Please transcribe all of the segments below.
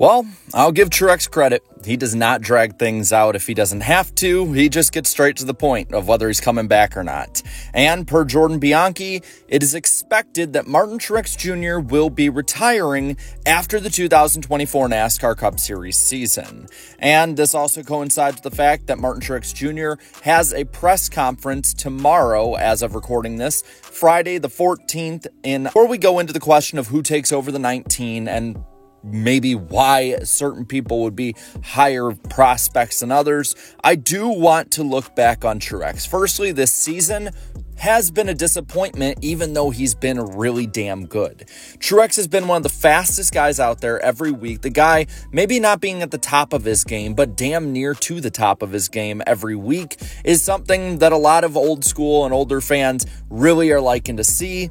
Well, I'll give Truex credit. He does not drag things out if he doesn't have to. He just gets straight to the point of whether he's coming back or not. And per Jordan Bianchi, it is expected that Martin Truex Jr. will be retiring after the 2024 NASCAR Cup Series season. And this also coincides with the fact that Martin Truex Jr. has a press conference tomorrow, as of recording this, Friday the 14th. And before we go into the question of who takes over the 19 and maybe why certain people would be higher prospects than others, I do want to look back on Truex. Firstly, this season has been a disappointment, even though he's been really damn good. Truex has been one of the fastest guys out there every week. The guy maybe not being at the top of his game, but damn near to the top of his game every week is something that a lot of old school and older fans really are liking to see.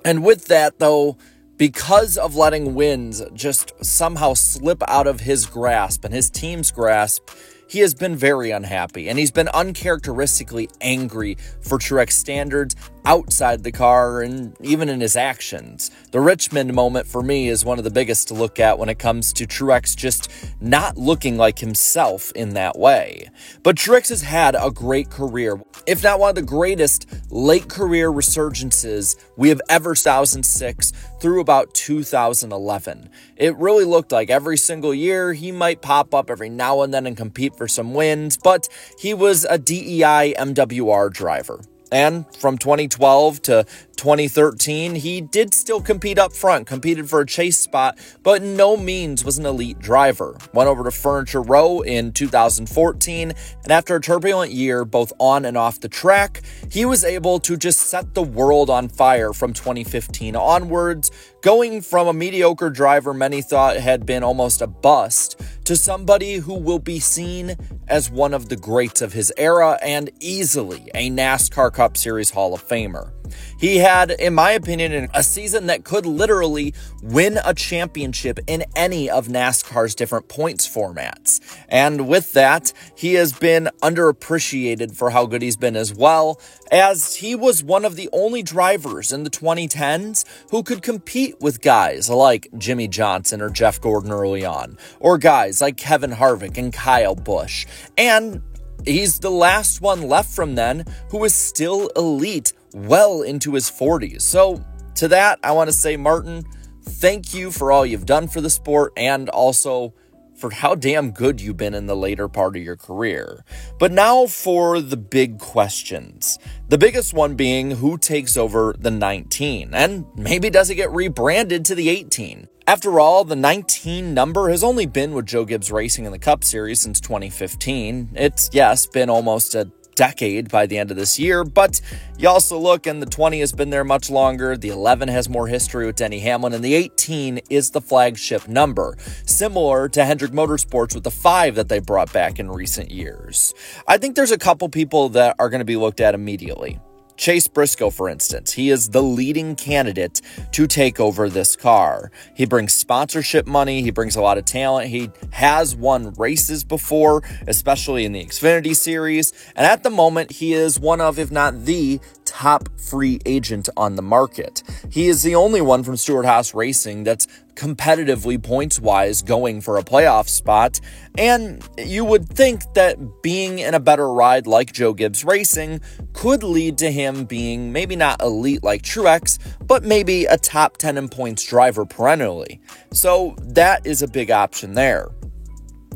And with that, though, because of letting wins just somehow slip out of his grasp and his team's grasp, he has been very unhappy, and he's been uncharacteristically angry for Truex standards outside the car and even in his actions. The Richmond moment for me is one of the biggest to look at when it comes to Truex just not looking like himself in that way. But Truex has had a great career, if not one of the greatest late career resurgences we have ever seen 2006 through about 2011. It really looked like every single year he might pop up every now and then and compete for some wins, but he was a DEI MWR driver. And from 2012 to 2013, he did still compete up front, competed for a chase spot, but in no means was an elite driver. Went over to Furniture Row in 2014, and after a turbulent year, both on and off the track, he was able to just set the world on fire from 2015 onwards, going from a mediocre driver many thought had been almost a bust to somebody who will be seen as one of the greats of his era and easily a NASCAR Cup Series Hall of Famer. He had, in my opinion, a season that could literally win a championship in any of NASCAR's different points formats. And with that, he has been underappreciated for how good he's been as well, as he was one of the only drivers in the 2010s who could compete with guys like Jimmy Johnson or Jeff Gordon early on, or guys like Kevin Harvick and Kyle Busch. And he's the last one left from then who is still elite well into his 40s. So to that, I want to say, Martin, thank you for all you've done for the sport and also for how damn good you've been in the later part of your career. But now for the big questions. The biggest one being who takes over the 19 and maybe does it get rebranded to the 18? After all, the 19 number has only been with Joe Gibbs Racing in the Cup Series since 2015. It's, yes, been almost a decade by the end of this year, but you also look and the 20 has been there much longer, the 11 has more history with Denny Hamlin, and the 18 is the flagship number, similar to Hendrick Motorsports with the 5 that they brought back in recent years. I think there's a couple people that are going to be looked at immediately. Chase Briscoe, for instance, he is the leading candidate to take over this car. He brings sponsorship money, he brings a lot of talent, he has won races before, especially in the Xfinity Series, and at the moment, he is one of, if not the top free agent on the market. He is the only one from Stewart-Haas Racing that's competitively points-wise going for a playoff spot, and you would think that being in a better ride like Joe Gibbs Racing could lead to him being maybe not elite like Truex, but maybe a top 10 in points driver perennially. So that is a big option there.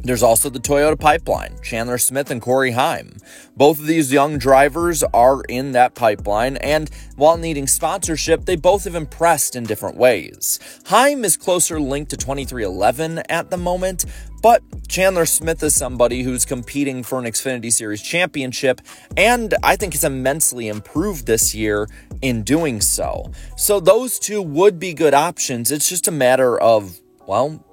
There's also the Toyota pipeline, Chandler Smith and Corey Heim. Both of these young drivers are in that pipeline, and while needing sponsorship, they both have impressed in different ways. Heim is closer linked to 2311 at the moment, but Chandler Smith is somebody who's competing for an Xfinity Series championship, and I think has immensely improved this year in doing so. So those two would be good options. It's just a matter of, well,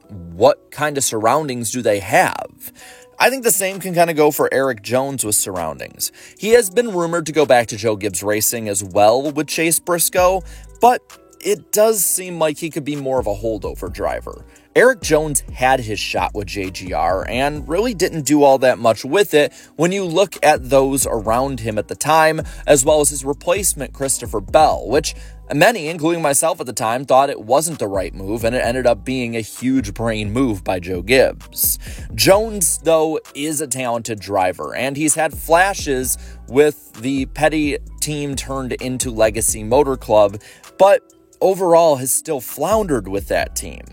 what kind of surroundings do they have? I think the same can kind of go for Eric Jones with surroundings. He has been rumored to go back to Joe Gibbs Racing as well with Chase Briscoe, but it does seem like he could be more of a holdover driver. Erik Jones had his shot with JGR and really didn't do all that much with it when you look at those around him at the time, as well as his replacement, Christopher Bell, which many, including myself at the time, thought it wasn't the right move, and it ended up being a huge brain move by Joe Gibbs. Jones, though, is a talented driver, and he's had flashes with the Petty team turned into Legacy Motor Club, but overall has still floundered with that team.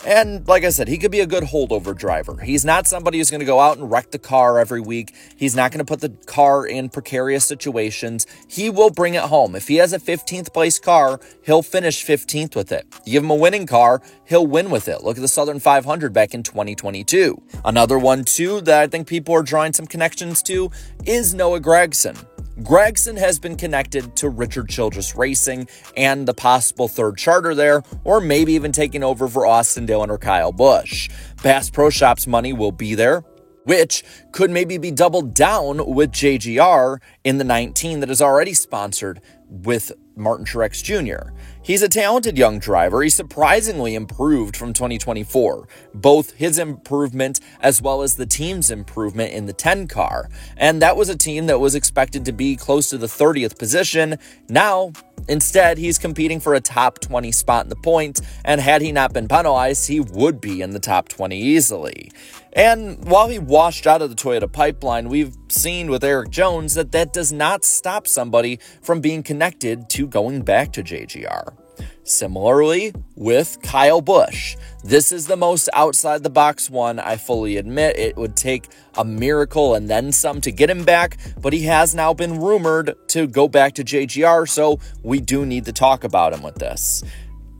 And like I said, he could be a good holdover driver. He's not somebody who's going to go out and wreck the car every week. He's not going to put the car in precarious situations. He will bring it home. If he has a 15th place car, he'll finish 15th with it. You give him a winning car, he'll win with it. Look at the Southern 500 back in 2022. Another one, too, that I think people are drawing some connections to is Noah Gragson. Gragson has been connected to Richard Childress Racing and the possible third charter there, or maybe even taking over for Austin Dillon or Kyle Busch. Bass Pro Shops money will be there, which could maybe be doubled down with JGR in the 19 that is already sponsored with Martin Truex Jr. He's a talented young driver. He surprisingly improved from 2024, both his improvement as well as the team's improvement in the 10 car. And that was a team that was expected to be close to the 30th position. Now, instead, he's competing for a top 20 spot in the points, and had he not been penalized, he would be in the top 20 easily. And while he washed out of the Toyota pipeline, we've seen with Erik Jones that does not stop somebody from being connected to going back to JGR. Similarly with Kyle Busch. This is the most outside the box one, I fully admit. It would take a miracle and then some to get him back, but he has now been rumored to go back to JGR, so we do need to talk about him with this.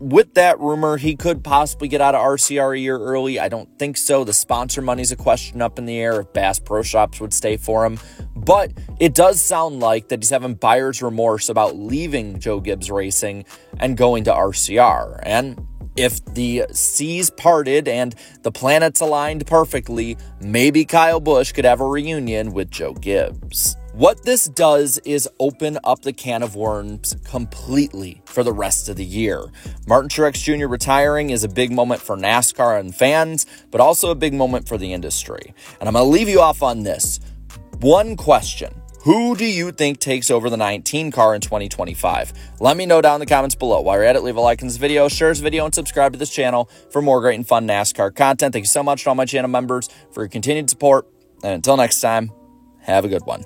With that rumor, he could possibly get out of RCR a year early. I don't think so. The sponsor money's a question up in the air if Bass Pro Shops would stay for him. But it does sound like that he's having buyer's remorse about leaving Joe Gibbs Racing and going to RCR. And if the seas parted and the planets aligned perfectly, maybe Kyle Busch could have a reunion with Joe Gibbs. What this does is open up the can of worms completely for the rest of the year. Martin Truex Jr. retiring is a big moment for NASCAR and fans, but also a big moment for the industry. And I'm going to leave you off on this. One question. Who do you think takes over the 19 car in 2025? Let me know down in the comments below. While you're at it, leave a like on this video, share this video, and subscribe to this channel for more great and fun NASCAR content. Thank you so much to all my channel members for your continued support. And until next time, have a good one.